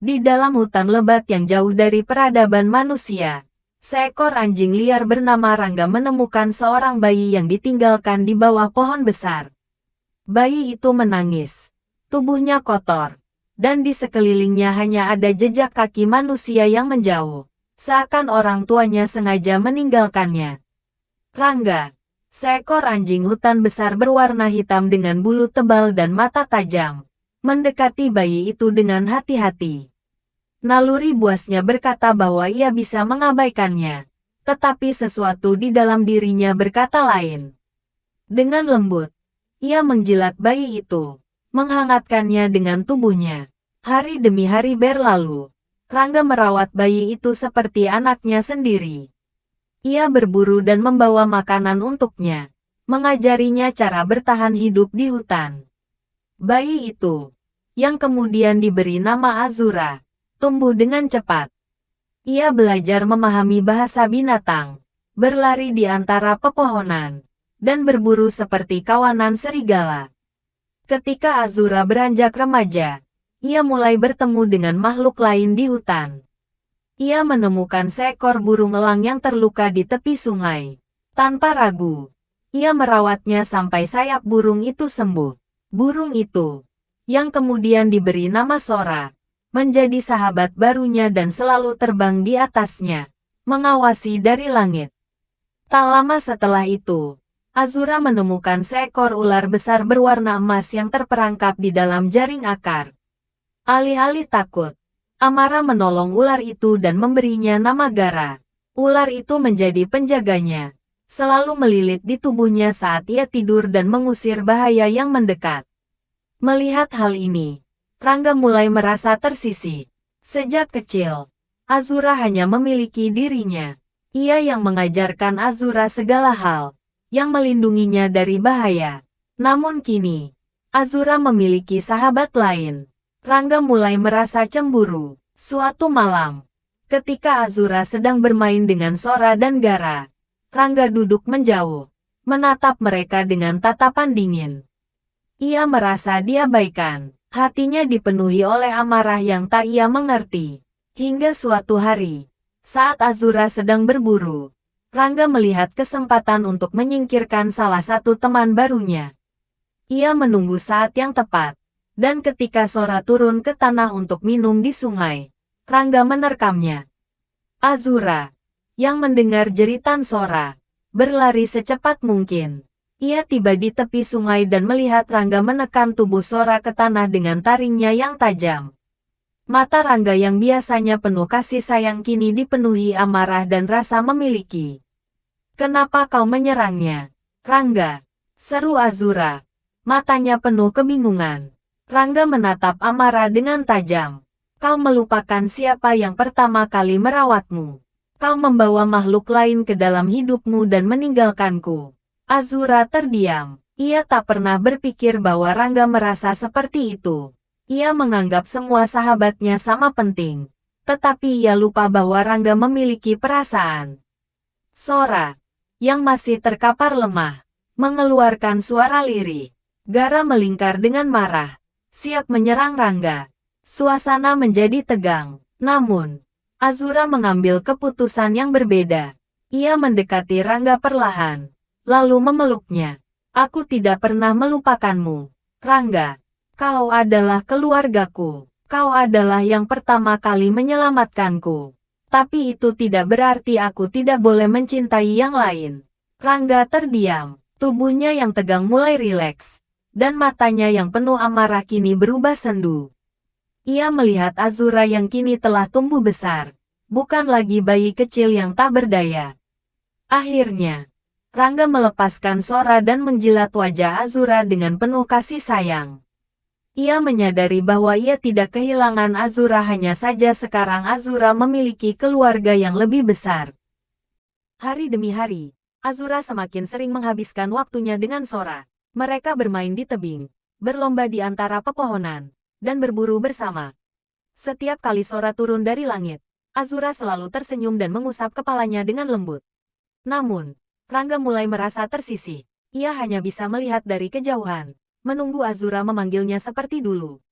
Di dalam hutan lebat yang jauh dari peradaban manusia, seekor anjing liar bernama Rangga menemukan seorang bayi yang ditinggalkan di bawah pohon besar. Bayi itu menangis. Tubuhnya kotor, dan di sekelilingnya hanya ada jejak kaki manusia yang menjauh, seakan orang tuanya sengaja meninggalkannya. Rangga, seekor anjing hutan besar berwarna hitam dengan bulu tebal dan mata tajam, mendekati bayi itu dengan hati-hati. Naluri buasnya berkata bahwa ia bisa mengabaikannya, tetapi sesuatu di dalam dirinya berkata lain. Dengan lembut, ia menjilat bayi itu, menghangatkannya dengan tubuhnya. Hari demi hari berlalu, Rangga merawat bayi itu seperti anaknya sendiri. Ia berburu dan membawa makanan untuknya, mengajarinya cara bertahan hidup di hutan. Bayi itu, yang kemudian diberi nama Azura, tumbuh dengan cepat. Ia belajar memahami bahasa binatang, berlari di antara pepohonan, dan berburu seperti kawanan serigala. Ketika Azura beranjak remaja, ia mulai bertemu dengan makhluk lain di hutan. Ia menemukan seekor burung elang yang terluka di tepi sungai. Tanpa ragu, ia merawatnya sampai sayap burung itu sembuh. Burung itu, yang kemudian diberi nama Sora, menjadi sahabat barunya dan selalu terbang di atasnya, mengawasi dari langit. Tak lama setelah itu, Azura menemukan seekor ular besar berwarna emas yang terperangkap di dalam jaring akar. Alih-alih takut, Amara menolong ular itu dan memberinya nama Gara. Ular itu menjadi penjaganya, selalu melilit di tubuhnya saat ia tidur dan mengusir bahaya yang mendekat. Melihat hal ini, Rangga mulai merasa tersisih. Sejak kecil, Azura hanya memiliki dirinya. Ia yang mengajarkan Azura segala hal, yang melindunginya dari bahaya. Namun kini, Azura memiliki sahabat lain. Rangga mulai merasa cemburu. Suatu malam, ketika Azura sedang bermain dengan Sora dan Gara, Rangga duduk menjauh, menatap mereka dengan tatapan dingin. Ia merasa diabaikan. Hatinya dipenuhi oleh amarah yang tak ia mengerti. Hingga suatu hari, saat Azura sedang berburu, Rangga melihat kesempatan untuk menyingkirkan salah satu teman barunya. Ia menunggu saat yang tepat, dan ketika Sora turun ke tanah untuk minum di sungai, Rangga menerkamnya. Azura, yang mendengar jeritan Sora, berlari secepat mungkin. Ia tiba di tepi sungai dan melihat Rangga menekan tubuh Sora ke tanah dengan taringnya yang tajam. Mata Rangga yang biasanya penuh kasih sayang kini dipenuhi amarah dan rasa memiliki. "Kenapa kau menyerangnya, Rangga?" seru Azura. Matanya penuh kebingungan. Rangga menatap Amara dengan tajam. "Kau melupakan siapa yang pertama kali merawatmu. Kau membawa makhluk lain ke dalam hidupmu dan meninggalkanku." Azura terdiam. Ia tak pernah berpikir bahwa Rangga merasa seperti itu. Ia menganggap semua sahabatnya sama penting. Tetapi ia lupa bahwa Rangga memiliki perasaan. Sora, yang masih terkapar lemah, mengeluarkan suara lirih. Gara melingkar dengan marah, siap menyerang Rangga. Suasana menjadi tegang. Namun, Azura mengambil keputusan yang berbeda. Ia mendekati Rangga perlahan, lalu memeluknya. "Aku tidak pernah melupakanmu, Rangga. Kau adalah keluargaku. Kau adalah yang pertama kali menyelamatkanku. Tapi itu tidak berarti aku tidak boleh mencintai yang lain." Rangga terdiam. Tubuhnya yang tegang mulai rileks, dan matanya yang penuh amarah kini berubah sendu. Ia melihat Azura yang kini telah tumbuh besar, bukan lagi bayi kecil yang tak berdaya. Akhirnya, Rangga melepaskan Sora dan menjilat wajah Azura dengan penuh kasih sayang. Ia menyadari bahwa ia tidak kehilangan Azura, hanya saja sekarang Azura memiliki keluarga yang lebih besar. Hari demi hari, Azura semakin sering menghabiskan waktunya dengan Sora. Mereka bermain di tebing, berlomba di antara pepohonan, dan berburu bersama. Setiap kali Sora turun dari langit, Azura selalu tersenyum dan mengusap kepalanya dengan lembut. Namun, Rangga mulai merasa tersisih. Ia hanya bisa melihat dari kejauhan, menunggu Azura memanggilnya seperti dulu.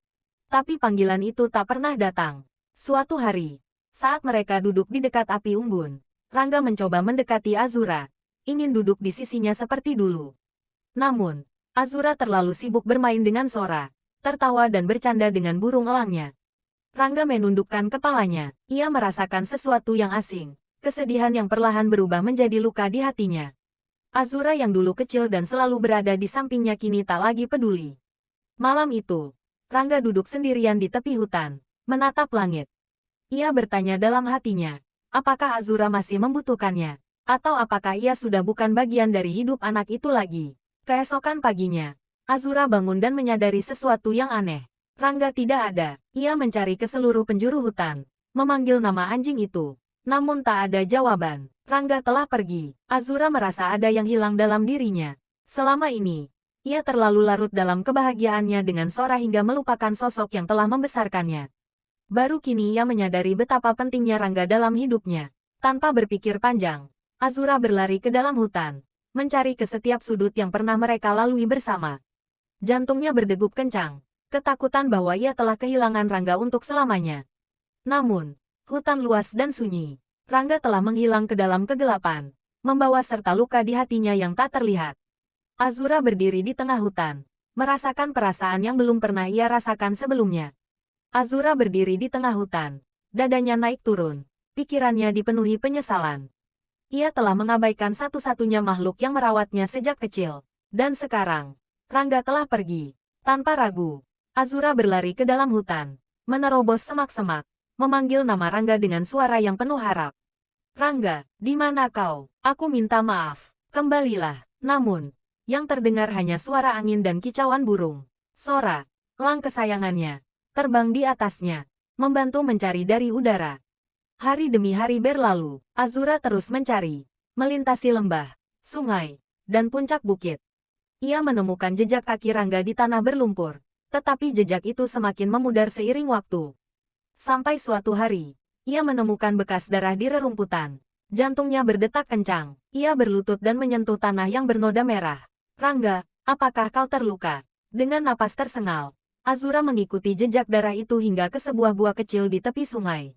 Tapi panggilan itu tak pernah datang. Suatu hari, saat mereka duduk di dekat api unggun, Rangga mencoba mendekati Azura, ingin duduk di sisinya seperti dulu. Namun, Azura terlalu sibuk bermain dengan Sora, tertawa dan bercanda dengan burung elangnya. Rangga menundukkan kepalanya, ia merasakan sesuatu yang asing, kesedihan yang perlahan berubah menjadi luka di hatinya. Azura yang dulu kecil dan selalu berada di sampingnya kini tak lagi peduli. Malam itu, Rangga duduk sendirian di tepi hutan, menatap langit. Ia bertanya dalam hatinya, apakah Azura masih membutuhkannya? Atau apakah ia sudah bukan bagian dari hidup anak itu lagi? Keesokan paginya, Azura bangun dan menyadari sesuatu yang aneh. Rangga tidak ada. Ia mencari ke seluruh penjuru hutan, memanggil nama anjing itu. Namun tak ada jawaban. Rangga telah pergi. Azura merasa ada yang hilang dalam dirinya. Selama ini, ia terlalu larut dalam kebahagiaannya dengan Sora hingga melupakan sosok yang telah membesarkannya. Baru kini ia menyadari betapa pentingnya Rangga dalam hidupnya. Tanpa berpikir panjang, Azura berlari ke dalam hutan, mencari ke setiap sudut yang pernah mereka lalui bersama. Jantungnya berdegup kencang, ketakutan bahwa ia telah kehilangan Rangga untuk selamanya. Namun, hutan luas dan sunyi, Rangga telah menghilang ke dalam kegelapan, membawa serta luka di hatinya yang tak terlihat. Azura berdiri di tengah hutan, merasakan perasaan yang belum pernah ia rasakan sebelumnya. Azura berdiri di tengah hutan, dadanya naik turun, pikirannya dipenuhi penyesalan. Ia telah mengabaikan satu-satunya makhluk yang merawatnya sejak kecil. Dan sekarang, Rangga telah pergi. Tanpa ragu, Azura berlari ke dalam hutan, menerobos semak-semak, memanggil nama Rangga dengan suara yang penuh harap. Rangga, di mana kau? Aku minta maaf. Kembalilah. Namun, yang terdengar hanya suara angin dan kicauan burung. Sora, elang kesayangannya, terbang di atasnya, membantu mencari dari udara. Hari demi hari berlalu, Azura terus mencari, melintasi lembah, sungai, dan puncak bukit. Ia menemukan jejak kaki Rangga di tanah berlumpur, tetapi jejak itu semakin memudar seiring waktu. Sampai suatu hari, ia menemukan bekas darah di rerumputan. Jantungnya berdetak kencang, ia berlutut dan menyentuh tanah yang bernoda merah. Rangga, apakah kau terluka? Dengan napas tersengal, Azura mengikuti jejak darah itu hingga ke sebuah gua kecil di tepi sungai.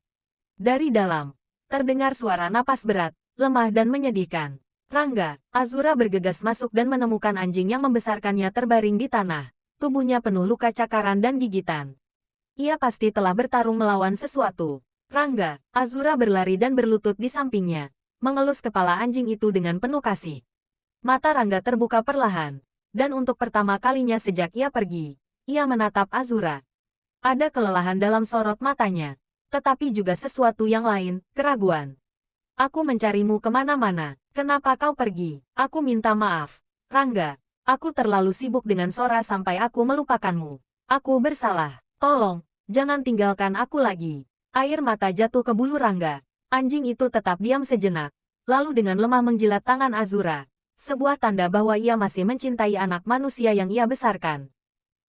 Dari dalam, terdengar suara napas berat, lemah dan menyedihkan. Rangga, Azura bergegas masuk dan menemukan anjing yang membesarkannya terbaring di tanah. Tubuhnya penuh luka cakaran dan gigitan. Ia pasti telah bertarung melawan sesuatu. Rangga, Azura berlari dan berlutut di sampingnya, mengelus kepala anjing itu dengan penuh kasih. Mata Rangga terbuka perlahan, dan untuk pertama kalinya sejak ia pergi, ia menatap Azura. Ada kelelahan dalam sorot matanya, tetapi juga sesuatu yang lain, keraguan. Aku mencarimu kemana-mana, kenapa kau pergi? Aku minta maaf. Rangga, aku terlalu sibuk dengan Sora sampai aku melupakanmu. Aku bersalah, tolong, jangan tinggalkan aku lagi. Air mata jatuh ke bulu Rangga. Anjing itu tetap diam sejenak, lalu dengan lemah menjilat tangan Azura. Sebuah tanda bahwa ia masih mencintai anak manusia yang ia besarkan.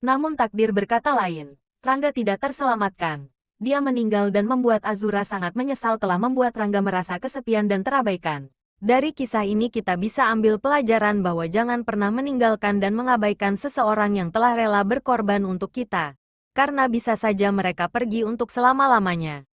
Namun takdir berkata lain. Rangga tidak terselamatkan. Dia meninggal dan membuat Azura sangat menyesal telah membuat Rangga merasa kesepian dan terabaikan. Dari kisah ini kita bisa ambil pelajaran bahwa jangan pernah meninggalkan dan mengabaikan seseorang yang telah rela berkorban untuk kita. Karena bisa saja mereka pergi untuk selama-lamanya.